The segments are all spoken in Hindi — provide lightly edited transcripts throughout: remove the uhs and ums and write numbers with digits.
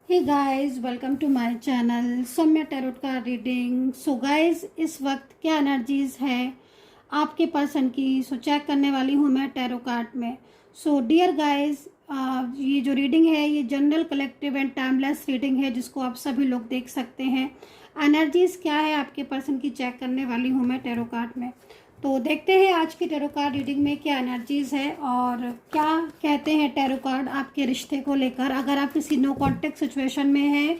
Hey guys, welcome to my channel Saumya tarot का रीडिंग। सो गाइस, इस वक्त क्या एनर्जीज है आपके पर्सन की, सो चेक करने वाली हूँ मैं टैरो कार्ड में। सो डियर गाइस, ये जो रीडिंग है ये general, collective and timeless reading है जिसको आप सभी लोग देख सकते हैं। एनर्जीज क्या है आपके पर्सन की चेक करने वाली हूँ मैं टैरो कार्ड में। तो देखते हैं आज की टैरो कार्ड रीडिंग में क्या एनर्जीज है और क्या कहते हैं टैरो कार्ड आपके रिश्ते को लेकर। अगर आप किसी नो कॉन्टेक्ट सिचुएशन में हैं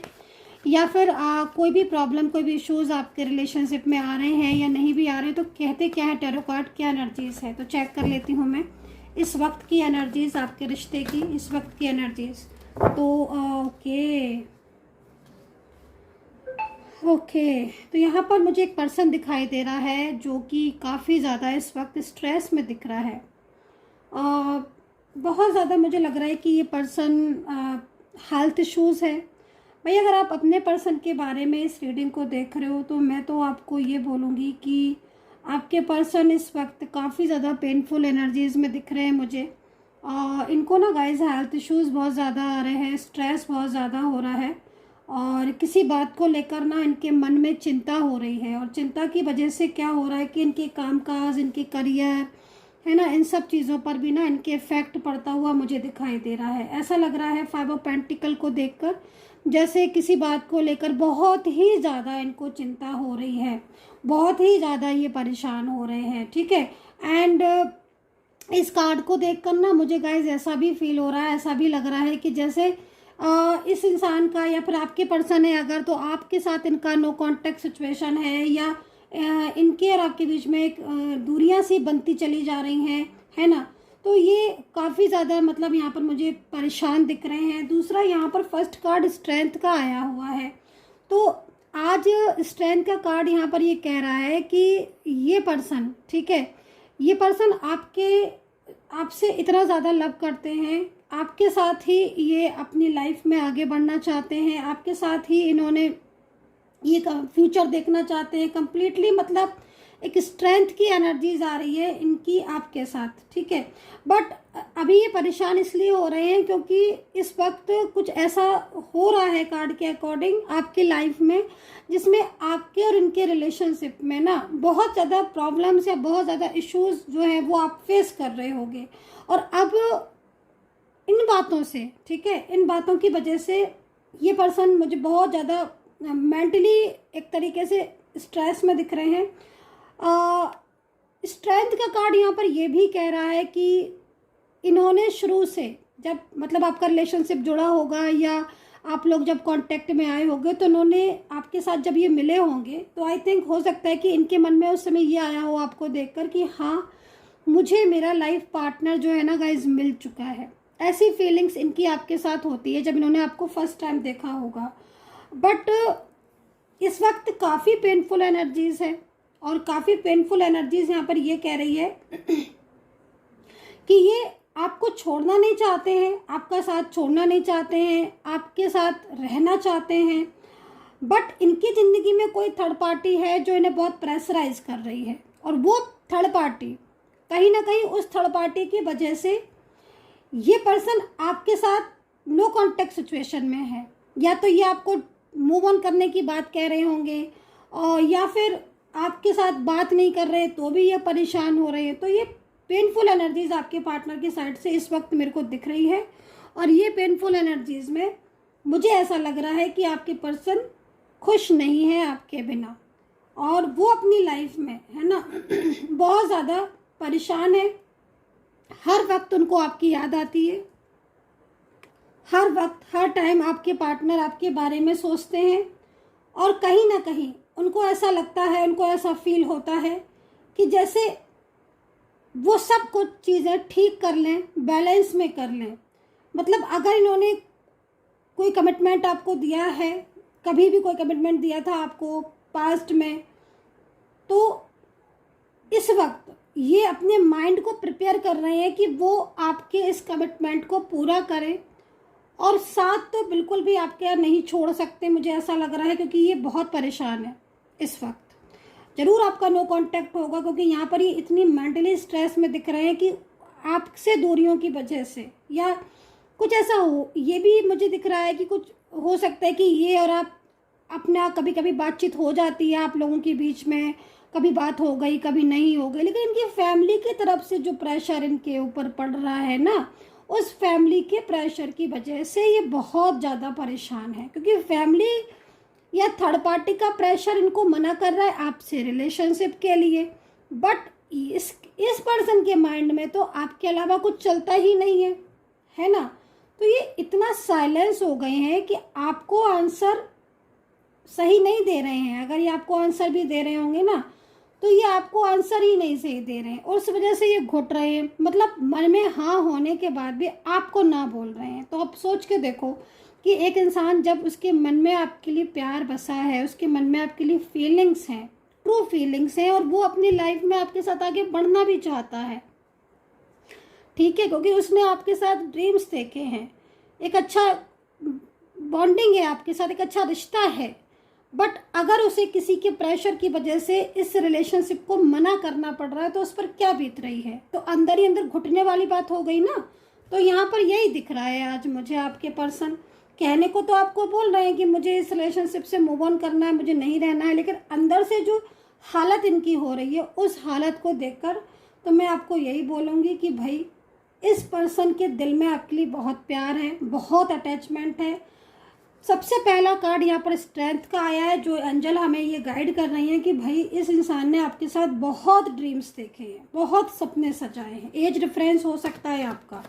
या फिर कोई भी प्रॉब्लम, कोई भी इश्यूज आपके रिलेशनशिप में आ रहे हैं या नहीं भी आ रहे हैं, तो कहते क्या है टैरो कार्ड, क्या एनर्जीज है। तो चेक कर लेती हूँ मैं इस वक्त की एनर्जीज, आपके रिश्ते की इस वक्त की एनर्जीज। तो ओके, तो यहाँ पर मुझे एक पर्सन दिखाई दे रहा है जो कि काफ़ी ज़्यादा इस वक्त स्ट्रेस में दिख रहा है। बहुत ज़्यादा मुझे लग रहा है कि ये पर्सन हेल्थ इश्यूज़ है। भाई, अगर आप अपने पर्सन के बारे में इस रीडिंग को देख रहे हो तो मैं तो आपको ये बोलूँगी कि आपके पर्सन इस वक्त काफ़ी ज़्यादा पेनफुल एनर्जीज़ में दिख रहे हैं मुझे। इनको ना गाइस हेल्थ इश्यूज़ बहुत ज़्यादा आ रहे हैं, स्ट्रेस बहुत ज़्यादा हो रहा है और किसी बात को लेकर ना इनके मन में चिंता हो रही है। और चिंता की वजह से क्या हो रहा है कि इनके कामकाज, इनके करियर है ना, इन सब चीज़ों पर भी ना इनके इफेक्ट पड़ता हुआ मुझे दिखाई दे रहा है। ऐसा लग रहा है 5 ऑफ पेंटिकल को देखकर जैसे किसी बात को लेकर बहुत ही ज़्यादा इनको चिंता हो रही है, बहुत ही ज़्यादा ये परेशान हो रहे हैं। ठीक है। एंड इस कार्ड को देखकर ना मुझे गाइज ऐसा भी फील हो रहा है, ऐसा भी लग रहा है कि जैसे इस इंसान का या फिर आपके पर्सन है अगर, तो आपके साथ इनका नो कांटेक्ट सिचुएशन है या इनके और आपके बीच में एक दूरियां सी बनती चली जा रही हैं, है ना। तो ये काफ़ी ज़्यादा मतलब यहाँ पर मुझे परेशान दिख रहे हैं। दूसरा, यहाँ पर फर्स्ट कार्ड स्ट्रेंथ का आया हुआ है। तो आज स्ट्रेंथ का कार्ड यहाँ पर ये कह रहा है कि ये पर्सन, ठीक है, ये पर्सन आपसे इतना ज़्यादा लव करते हैं, आपके साथ ही ये अपनी लाइफ में आगे बढ़ना चाहते हैं, आपके साथ ही इन्होंने ये फ्यूचर देखना चाहते हैं कंप्लीटली। मतलब एक स्ट्रेंथ की एनर्जीज आ रही है इनकी आपके साथ, ठीक है। बट अभी ये परेशान इसलिए हो रहे हैं क्योंकि इस वक्त कुछ ऐसा हो रहा है कार्ड के अकॉर्डिंग आपकी लाइफ में जिसमें आपके और इनके रिलेशनशिप में ना बहुत ज़्यादा प्रॉब्लम्स या बहुत ज़्यादा इश्यूज जो है वो आप फेस कर रहे होगे। और अब इन बातों से, ठीक है, इन बातों की वजह से ये पर्सन मुझे बहुत ज़्यादा मेंटली एक तरीके से स्ट्रेस में दिख रहे हैं। स्ट्रेंथ का कार्ड यहाँ पर ये भी कह रहा है कि इन्होंने शुरू से, जब मतलब आपका रिलेशनशिप जुड़ा होगा या आप लोग जब कांटेक्ट में आए होंगे, तो इन्होंने आपके साथ जब ये मिले होंगे तो आई थिंक हो सकता है कि इनके मन में उस समय ये आया हो आपको देखकर कि हाँ, मुझे मेरा लाइफ पार्टनर जो है ना गाइज मिल चुका है। ऐसी फीलिंग्स इनकी आपके साथ होती है जब इन्होंने आपको फर्स्ट टाइम देखा होगा। बट इस वक्त काफ़ी पेनफुल एनर्जीज है और काफ़ी पेनफुल एनर्जीज यहाँ पर ये कह रही है कि ये आपको छोड़ना नहीं चाहते हैं, आपका साथ छोड़ना नहीं चाहते हैं, आपके साथ रहना चाहते हैं। बट इनकी ज़िंदगी में कोई थर्ड पार्टी है जो इन्हें बहुत प्रेशराइज कर रही है और वो थर्ड पार्टी कहीं ना कहीं, उस थर्ड पार्टी की वजह से ये पर्सन आपके साथ नो कॉन्टेक्ट सिचुएशन में है। या तो ये आपको मूव ऑन करने की बात कह रहे होंगे और या फिर आपके साथ बात नहीं कर रहे तो भी ये परेशान हो रहे हैं। तो ये पेनफुल एनर्जीज आपके पार्टनर की साइड से इस वक्त मेरे को दिख रही है और ये पेनफुल एनर्जीज में मुझे ऐसा लग रहा है कि आपके पर्सन खुश नहीं है आपके बिना और वो अपनी लाइफ में, है ना, बहुत ज़्यादा परेशान है। हर वक्त उनको आपकी याद आती है, हर वक्त हर टाइम आपके पार्टनर आपके बारे में सोचते हैं और कहीं ना कहीं उनको ऐसा लगता है, उनको ऐसा फील होता है कि जैसे वो सब कुछ चीज़ें ठीक कर लें, बैलेंस में कर लें। मतलब अगर इन्होंने कोई कमिटमेंट आपको दिया है, कभी भी कोई कमिटमेंट दिया था आपको पास्ट में, तो इस वक्त ये अपने माइंड को प्रिपेयर कर रहे हैं कि वो आपके इस कमिटमेंट को पूरा करें और साथ तो बिल्कुल भी आपके यहाँ नहीं छोड़ सकते, मुझे ऐसा लग रहा है, क्योंकि ये बहुत परेशान है इस वक्त। ज़रूर आपका नो कांटेक्ट होगा क्योंकि यहाँ पर ये इतनी मेंटली स्ट्रेस में दिख रहे हैं कि आपसे दूरियों की वजह से या कुछ ऐसा हो। ये भी मुझे दिख रहा है कि कुछ हो सकता है कि ये और आप अपना कभी कभी बातचीत हो जाती है आप लोगों के बीच में, कभी बात हो गई कभी नहीं हो गई, लेकिन इनकी फैमिली की तरफ से जो प्रेशर इनके ऊपर पड़ रहा है ना, उस फैमिली के प्रेशर की वजह से ये बहुत ज़्यादा परेशान है, क्योंकि फैमिली या थर्ड पार्टी का प्रेशर इनको मना कर रहा है आपसे रिलेशनशिप के लिए। बट इस पर्सन के माइंड में तो आपके अलावा कुछ चलता ही नहीं है ना। तो ये इतना साइलेंस हो गए हैं कि आपको आंसर सही नहीं दे रहे हैं। अगर ये आपको आंसर भी दे रहे होंगे ना, तो ये आपको आंसर ही नहीं सही दे रहे हैं, और उस वजह से ये घुट रहे हैं। मतलब मन में हाँ होने के बाद भी आपको ना बोल रहे हैं। तो आप सोच के देखो कि एक इंसान जब उसके मन में आपके लिए प्यार बसा है, उसके मन में आपके लिए फीलिंग्स हैं, ट्रू फीलिंग्स हैं, और वो अपनी लाइफ में आपके साथ आगे बढ़ना भी चाहता है, ठीक है, क्योंकि उसने आपके साथ ड्रीम्स देखे हैं, एक अच्छा बॉन्डिंग है आपके साथ, एक अच्छा रिश्ता है। बट अगर उसे किसी के प्रेशर की वजह से इस रिलेशनशिप को मना करना पड़ रहा है, तो उस पर क्या बीत रही है। तो अंदर ही अंदर घुटने वाली बात हो गई ना। तो यहाँ पर यही दिख रहा है आज मुझे। आपके पर्सन कहने को तो आपको बोल रहे हैं कि मुझे इस रिलेशनशिप से मूव ऑन करना है, मुझे नहीं रहना है, लेकिन अंदर से जो हालत इनकी हो रही है, उस हालत को देखकर तो मैं आपको यही बोलूँगी कि भाई इस पर्सन के दिल में आपके लिए बहुत प्यार है, बहुत अटैचमेंट है। सबसे पहला कार्ड यहाँ पर स्ट्रेंथ का आया है, जो एंजल हमें ये गाइड कर रही हैं कि भाई इस इंसान ने आपके साथ बहुत ड्रीम्स देखे हैं, बहुत सपने सजाए हैं। एज डिफरेंस हो सकता है आपका,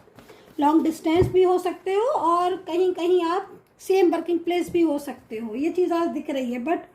लॉन्ग डिस्टेंस भी हो सकते हो, और कहीं कहीं आप सेम वर्किंग प्लेस भी हो सकते हो। ये चीज़ आज दिख रही है। बट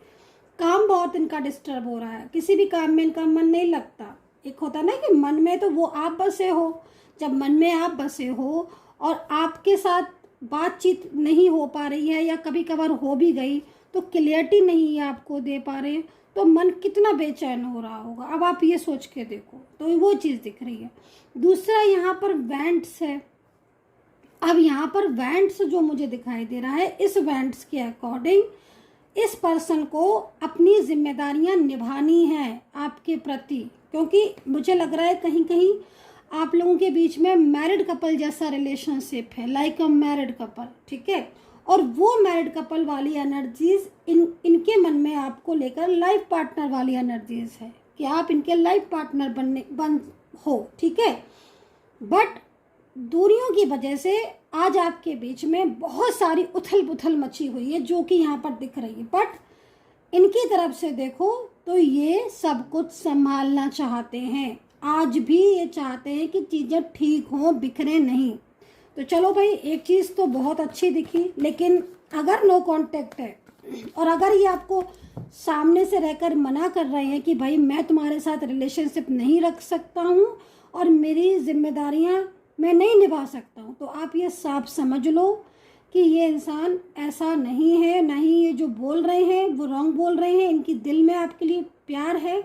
काम बहुत इनका डिस्टर्ब हो रहा है, किसी भी काम में इनका मन नहीं लगता। एक होता ना कि मन में तो वो आप बसे हो, जब मन में आप बसे हो और आपके साथ बातचीत नहीं हो पा रही है, या कभी कभार हो भी गई तो क्लियरिटी नहीं है आपको दे पा रहे हैं, तो मन कितना बेचैन हो रहा होगा। अब आप ये सोच के देखो, तो वो चीज़ दिख रही है। दूसरा यहाँ पर वेंट्स है। अब यहाँ पर वेंट्स जो मुझे दिखाई दे रहा है, इस वेंट्स के अकॉर्डिंग इस पर्सन को अपनी जिम्मेदारियां निभानी है आपके प्रति, क्योंकि मुझे लग रहा है कहीं कहीं आप लोगों के बीच में मैरिड कपल जैसा रिलेशनशिप है, लाइक अ मैरिड कपल, ठीक है। और वो मैरिड कपल वाली एनर्जीज इनके मन में आपको लेकर लाइफ पार्टनर वाली एनर्जीज है कि आप इनके लाइफ पार्टनर बन हो, ठीक है। बट दूरियों की वजह से आज आपके बीच में बहुत सारी उथल पुथल मची हुई है, जो कि यहाँ पर दिख रही है। बट इनकी तरफ से देखो तो ये सब कुछ संभालना चाहते हैं, आज भी ये चाहते हैं कि चीज़ें ठीक हों, बिखरे नहीं। तो चलो भाई, एक चीज़ तो बहुत अच्छी दिखी, लेकिन अगर नो कांटेक्ट है और अगर ये आपको सामने से रहकर मना कर रहे हैं कि भाई मैं तुम्हारे साथ रिलेशनशिप नहीं रख सकता हूँ और मेरी जिम्मेदारियाँ मैं नहीं निभा सकता हूँ, तो आप ये साफ समझ लो कि ये इंसान ऐसा नहीं है, ना ही ये जो बोल रहे हैं वो रॉन्ग बोल रहे हैं। इनकी दिल में आपके लिए प्यार है,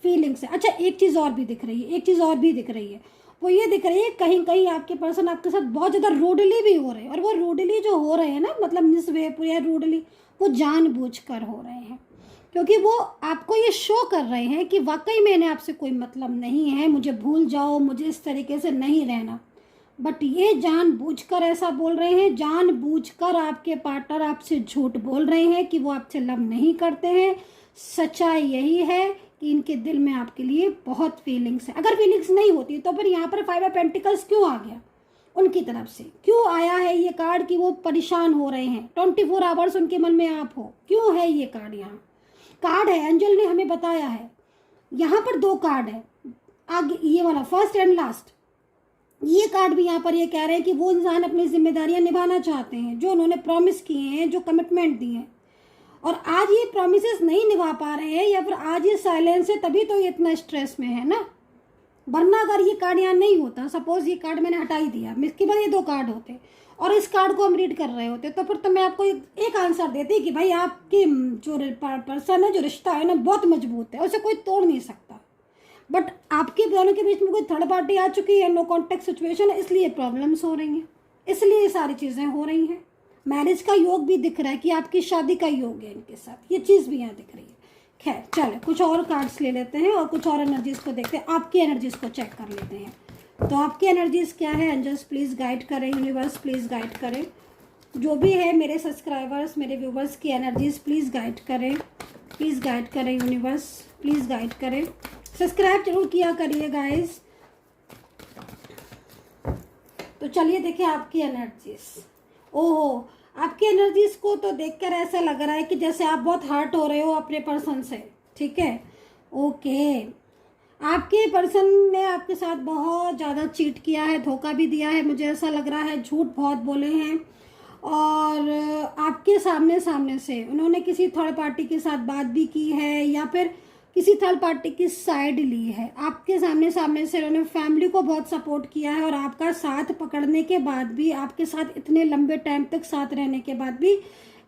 फीलिंग्स है। अच्छा, एक चीज़ और भी दिख रही है, एक चीज़ और भी दिख रही है, वो ये दिख रही है कहीं कहीं आपके पर्सन आपके साथ बहुत ज़्यादा रूडली भी हो रहे हैं। और वो रूडली जो हो रहे हैं ना, मतलब मिसबिहेव या रूडली, वो जानबूझकर हो रहे हैं, क्योंकि वो आपको ये शो कर रहे हैं कि वाकई मैंने आपसे कोई मतलब नहीं है, मुझे भूल जाओ, मुझे इस तरीके से नहीं रहना। बट ये जानबूझकर ऐसा बोल रहे हैं, जानबूझकर आपके पार्टनर आपसे झूठ बोल रहे हैं कि वो आपसे लव नहीं करते हैं। सच्चाई यही है कि इनके दिल में आपके लिए बहुत फीलिंग्स है। अगर फीलिंग्स नहीं होती तो फिर यहाँ पर 5 ऑफ पेंटिकल्स क्यों आ गया उनकी तरफ से? क्यों आया है ये कार्ड कि वो परेशान हो रहे हैं, 24 आवर्स उनके मन में आप हो? क्यों है ये कार्ड? यहाँ कार्ड है, एंजल ने हमें बताया है। यहाँ पर 2 कार्ड है आगे, ये वाला फर्स्ट एंड लास्ट। ये कार्ड भी यहाँ पर ये कह रहे हैं कि वो इंसान अपनी जिम्मेदारियां निभाना चाहते हैं, जो उन्होंने प्रॉमिस किए हैं, जो कमिटमेंट दिए हैं, और आज ये प्रॉमिसेस नहीं निभा पा रहे हैं, या फिर आज ये साइलेंस है, तभी तो ये इतना स्ट्रेस में है ना। वरना अगर ये कार्ड यहाँ नहीं होता, सपोज ये कार्ड मैंने हटा ही दिया, इसके बाद ये 2 कार्ड होते और इस कार्ड को हम रीड कर रहे होते, तो फिर तो मैं आपको एक आंसर देती कि भाई आपकी जो पर्सन है, जो रिश्ता है ना, बहुत मजबूत है, उसे कोई तोड़ नहीं सकता। बट आपके दोनों के बीच में कोई थर्ड पार्टी आ चुकी है, नो कॉन्टेक्ट सिचुएशन है, इसलिए प्रॉब्लम्स हो रही हैं, इसलिए ये सारी चीज़ें हो रही हैं। मैरिज का योग भी दिख रहा है कि आपकी शादी का योग है इनके साथ, ये चीज़ भी यहाँ दिख रही है। खैर चलो, कुछ और कार्ड्स ले लेते हैं और कुछ और एनर्जीज़ को देखते हैं, आपकी एनर्जीज़ को चेक कर लेते हैं। तो आपकी एनर्जीज़ क्या है? एंजल्स प्लीज़ गाइड करें, यूनिवर्स प्लीज़ गाइड करें। जो भी है मेरे सब्सक्राइबर्स, मेरे व्यूवर्स की एनर्जीज प्लीज़ गाइड करें, प्लीज़ गाइड करें यूनिवर्स, प्लीज़ गाइड करें। सब्सक्राइब जरूर किया करिए गाइस। तो चलिए देखें आपकी एनर्जीज। ओहो, आपकी एनर्जीज को तो देखकर ऐसा लग रहा है कि जैसे आप बहुत हर्ट हो रहे हो अपने पर्सन से। ठीक है, ओके। आपके पर्सन ने आपके साथ बहुत ज़्यादा चीट किया है, धोखा भी दिया है, मुझे ऐसा लग रहा है, झूठ बहुत बोले हैं, और आपके सामने सामने से उन्होंने किसी थर्ड पार्टी के साथ बात भी की है या फिर किसी थर्ड पार्टी की साइड ली है। आपके सामने सामने से उन्होंने फैमिली को बहुत सपोर्ट किया है, और आपका साथ पकड़ने के बाद भी, आपके साथ इतने लंबे टाइम तक साथ रहने के बाद भी,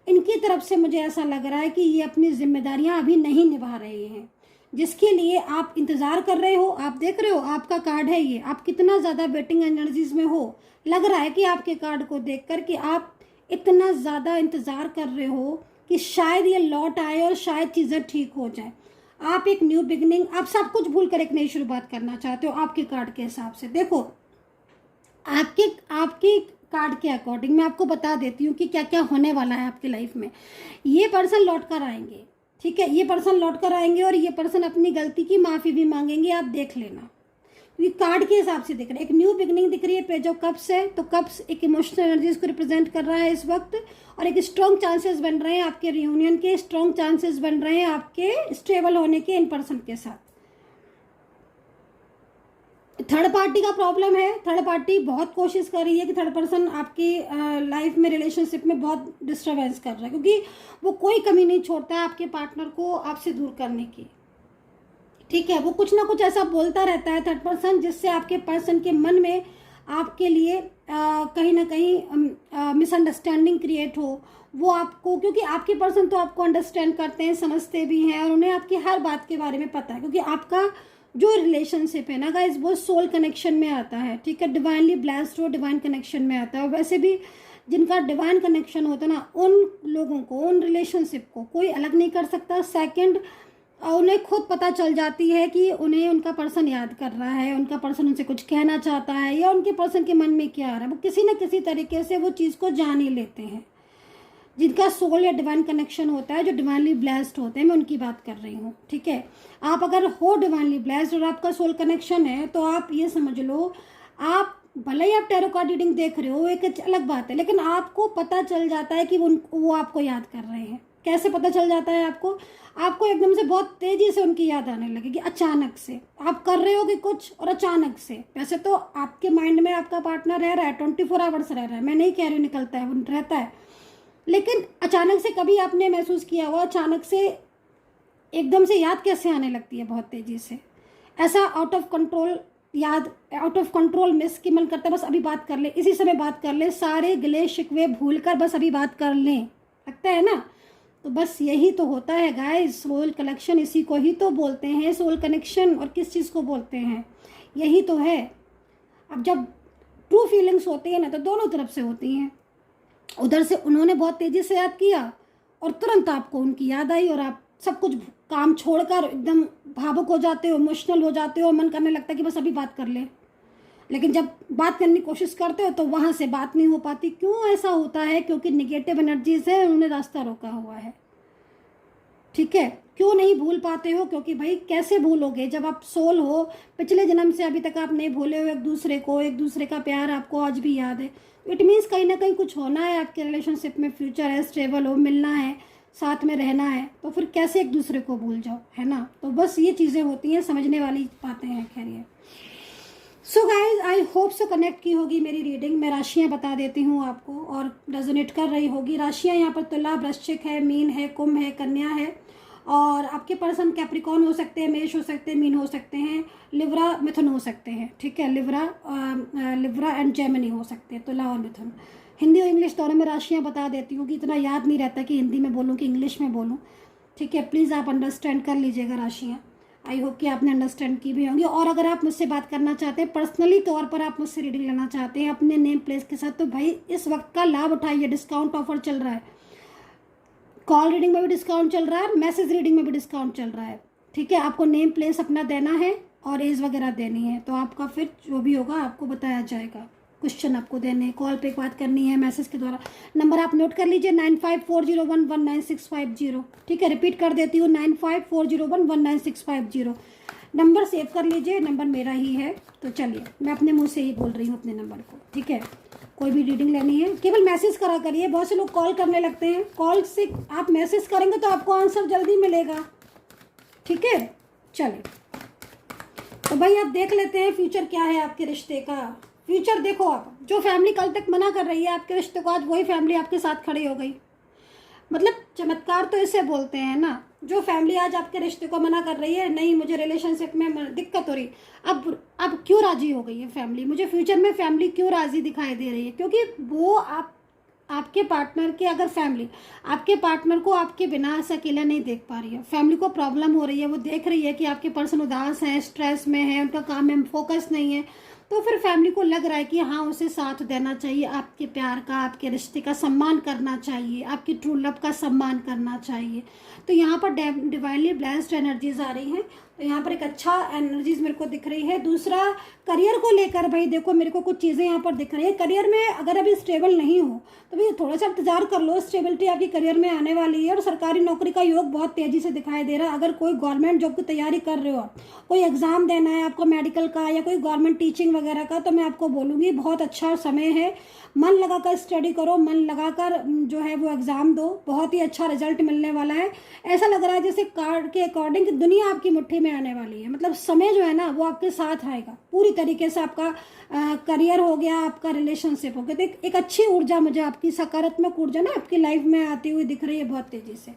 इनकी तरफ से मुझे ऐसा लग रहा है कि ये अपनी जिम्मेदारियां अभी नहीं निभा रहे हैं, जिसके लिए आप इंतज़ार कर रहे हो। आप देख रहे हो, आपका कार्ड है ये, आप कितना ज़्यादा वेटिंग एनर्जीज में हो। लग रहा है कि आपके कार्ड को देख कर कि आप इतना ज़्यादा इंतज़ार कर रहे हो कि शायद ये लौट आए और शायद चीज़ें ठीक हो जाए। आप एक न्यू बिगनिंग, आप सब कुछ भूल कर एक नई शुरुआत करना चाहते हो आपके कार्ड के हिसाब से। देखो, आपके कार्ड के अकॉर्डिंग मैं आपको बता देती हूँ कि क्या क्या होने वाला है आपकी लाइफ में। ये पर्सन लौट कर आएंगे, ठीक है, ये पर्सन लौट कर आएंगे, और ये पर्सन अपनी गलती की माफ़ी भी मांगेंगे, आप देख लेना। ये कार्ड के हिसाब से दिख रहा है, एक न्यू बिगनिंग दिख रही है। पेज ऑफ कप्स है, तो कप्स एक इमोशनल एनर्जीज को रिप्रेजेंट कर रहा है इस वक्त, और एक स्ट्रॉन्ग चांसेस बन रहे हैं आपके रियूनियन के, स्ट्रॉन्ग चांसेस बन रहे हैं आपके स्टेबल होने के इन पर्सन के साथ। थर्ड पार्टी का प्रॉब्लम है, थर्ड पार्टी बहुत कोशिश कर रही है कि थर्ड पर्सन आपकी लाइफ में, रिलेशनशिप में बहुत डिस्टर्बेंस कर रहा है, क्योंकि वो कोई कमी नहीं छोड़ता है आपके पार्टनर को आपसे दूर करने की। ठीक है, वो कुछ ना कुछ ऐसा बोलता रहता है थर्ड पर्सन, जिससे आपके पर्सन के मन में आपके लिए कहीं ना कहीं मिसअंडरस्टैंडिंग क्रिएट हो। वो आपको, क्योंकि आपके पर्सन तो आपको अंडरस्टैंड करते हैं, समझते भी हैं, और उन्हें आपकी हर बात के बारे में पता है, क्योंकि आपका जो रिलेशनशिप है ना गाइस, वो सोल कनेक्शन में आता है। ठीक है, डिवाइनली ब्लेस्ड हो, डिवाइन कनेक्शन में आता है। और वैसे भी जिनका डिवाइन कनेक्शन होता है ना, उन लोगों को, उन रिलेशनशिप को कोई अलग नहीं कर सकता। सेकंड, उन्हें खुद पता चल जाती है कि उन्हें उनका पर्सन याद कर रहा है, उनका पर्सन उनसे कुछ कहना चाहता है, या उनके पर्सन के मन में क्या आ रहा है। वो किसी न किसी तरीके से वो चीज़ को जान ही लेते हैं। जिनका सोल या डिवाइन कनेक्शन होता है, जो डिवाइनली ब्लेस्ड होते हैं, मैं उनकी बात कर रही हूँ। ठीक है, आप अगर हो डिवाइनली ब्लेस्ड और आपका सोल कनेक्शन है, तो आप ये समझ लो, आप भले ही आप टैरो कार्ड रीडिंग देख रहे हो, एक अलग बात है, लेकिन आपको पता चल जाता है कि वो आपको याद कर रहे हैं। कैसे पता चल जाता है आपको? आपको एकदम से बहुत तेज़ी से उनकी याद आने लगेगी, अचानक से। आप कर रहे हो कि कुछ, और अचानक से, वैसे तो आपके माइंड में आपका पार्टनर रह रहा है, 24 आवर्स रह रहा है, मैं नहीं कह रही हूँ निकलता है, वो रहता है, लेकिन अचानक से कभी आपने महसूस किया हुआ, अचानक से एकदम से याद कैसे आने लगती है बहुत तेज़ी से, ऐसा आउट ऑफ कंट्रोल याद, आउट ऑफ कंट्रोल मिस, कि मन करता है बस अभी बात कर ले, इसी समय बात कर ले, सारे गिले शिकवे भूल कर बस अभी बात कर लें, लगता है ना। तो बस यही तो होता है गाइस, सोल कनेक्शन, इसी को ही तो बोलते हैं सोल कनेक्शन। और किस चीज़ को बोलते हैं, यही तो है। अब जब ट्रू फीलिंग्स होती है ना, तो दोनों तरफ से होती हैं। उधर से उन्होंने बहुत तेज़ी से याद किया, और तुरंत आपको उनकी याद आई, और आप सब कुछ काम छोड़कर एकदम भावुक हो जाते हो, इमोशनल हो जाते हो, मन करने लगता है कि बस अभी बात कर ले। लेकिन जब बात करने की कोशिश करते हो, तो वहाँ से बात नहीं हो पाती। क्यों ऐसा होता है? क्योंकि निगेटिव एनर्जीज है, उन्होंने रास्ता रोका हुआ है। ठीक है, क्यों नहीं भूल पाते हो? क्योंकि भाई कैसे भूलोगे जब आप सोल हो, पिछले जन्म से अभी तक आप नहीं भूले हो एक दूसरे को, एक दूसरे का प्यार आपको आज भी याद है। इट मीन्स कहीं ना कहीं कुछ होना है आपके रिलेशनशिप में, फ्यूचर है, स्टेबल हो, मिलना है, साथ में रहना है, तो फिर कैसे एक दूसरे को भूल जाओ, है ना। तो बस ये चीज़ें होती हैं, समझने वाली बातें हैं। खैर, ये so guys, I hope so connect की होगी मेरी रीडिंग। मैं राशियाँ बता देती हूँ आपको, और रेजोनेट कर रही होगी। राशियाँ यहाँ पर तुला, वृश्चिक है, मीन है, कुंभ है, कन्या है, और आपके पर्सन कैप्रिकॉन हो सकते हैं, मेष हो सकते हैं, मीन हो सकते हैं, लिब्रा, मिथुन हो सकते हैं। ठीक है, लिब्रा एंड जेमिनी हो सकते हैं, तुला और मिथुन। हिंदी और इंग्लिश दोनों में राशियाँ बता देती हूँ कि इतना याद नहीं रहता कि हिंदी में बोलूँ कि इंग्लिश में बोलूँ। ठीक है, प्लीज़ आप अंडरस्टैंड कर लीजिएगा राशियाँ। आई होप कि आपने अंडरस्टैंड की भी होंगी। और अगर आप मुझसे बात करना चाहते हैं, पर्सनली तौर पर आप मुझसे रीडिंग लेना चाहते हैं अपने नेम प्लेस के साथ, तो भाई इस वक्त का लाभ उठाइए, डिस्काउंट ऑफर चल रहा है। कॉल रीडिंग में भी डिस्काउंट चल रहा है, मैसेज रीडिंग में भी डिस्काउंट चल रहा है। ठीक है, आपको नेम प्लेस अपना देना है और एज वगैरह देनी है, तो आपका फिर जो भी होगा आपको बताया जाएगा। क्वेश्चन आपको देने हैं, कॉल पे बात करनी है, मैसेज के द्वारा। नंबर आप नोट कर लीजिए 9540119650। ठीक है, रिपीट कर देती हूँ 9540119650। नंबर सेव कर लीजिए, नंबर मेरा ही है। तो चलिए मैं अपने मुंह से ही बोल रही हूँ अपने नंबर को। ठीक है, कोई भी रीडिंग लेनी है केवल मैसेज करा करिए। बहुत से लोग कॉल करने लगते हैं, कॉल से आप मैसेज करेंगे तो आपको आंसर जल्दी मिलेगा। ठीक है, चलिए तो भाई आप देख लेते हैं फ्यूचर क्या है आपके रिश्ते का। फ्यूचर देखो, आप जो फैमिली कल तक मना कर रही है आपके रिश्ते को, आज वही फैमिली आपके साथ खड़ी हो गई। मतलब चमत्कार तो इसे बोलते हैं ना। जो फैमिली आज आपके रिश्ते को मना कर रही है, नहीं मुझे रिलेशनशिप में दिक्कत हो रही, अब क्यों राजी हो गई है फैमिली? मुझे फ्यूचर में फैमिली क्यों राजी दिखाई दे रही है? क्योंकि वो आपके पार्टनर के, अगर फैमिली आपके पार्टनर को आपके बिना ऐसा अकेला नहीं देख पा रही है, फैमिली को प्रॉब्लम हो रही है, वो देख रही है कि आपके पर्सन उदास हैं, स्ट्रेस में है, उनका काम में फोकस नहीं है, तो फिर फैमिली को लग रहा है कि हाँ उसे साथ देना चाहिए, आपके प्यार का, आपके रिश्ते का सम्मान करना चाहिए, आपकी ट्रू लव का सम्मान करना चाहिए। तो यहाँ पर डिवाइनली ब्लेस्ड एनर्जीज आ रही हैं। तो यहाँ पर एक अच्छा एनर्जीज मेरे को दिख रही है। दूसरा, करियर को लेकर भाई देखो मेरे को कुछ चीज़ें यहाँ पर दिख रही है। करियर में अगर अभी स्टेबल नहीं हो तो भाई थोड़ा सा इंतजार कर लो, स्टेबिलिटी आपकी करियर में आने वाली है। और सरकारी नौकरी का योग बहुत तेज़ी से दिखाई दे रहा है। अगर कोई गवर्नमेंट जॉब की तैयारी कर रहे हो, कोई एग्ज़ाम देना है आपको मेडिकल का या कोई गवर्नमेंट टीचिंग वगैरह का, तो मैं आपको बोलूँगी बहुत अच्छा समय है। मन लगाकर स्टडी करो, मन लगाकर जो है वो एग्ज़ाम दो, बहुत ही अच्छा रिजल्ट मिलने वाला है। ऐसा लग रहा है जैसे कार्ड के अकॉर्डिंग दुनिया आपकी मुट्ठी में आने वाली है। मतलब समय जो है ना वो आपके साथ आएगा पूरी तरीके से। आपका करियर हो गया, आपका रिलेशनशिप हो गया, तो एक अच्छी ऊर्जा मुझे आपकी सकारात्मक ऊर्जा ना आपकी लाइफ में आती हुई दिख रही है बहुत तेज़ी से।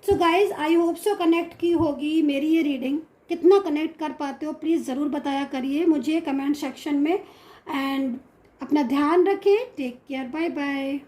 So guys I hope so connect की होगी मेरी ये रीडिंग। कितना कनेक्ट कर पाते हो प्लीज़ ज़रूर बताया करिए मुझे कमेंट सेक्शन में। एंड अपना ध्यान रखें। Take care, bye bye.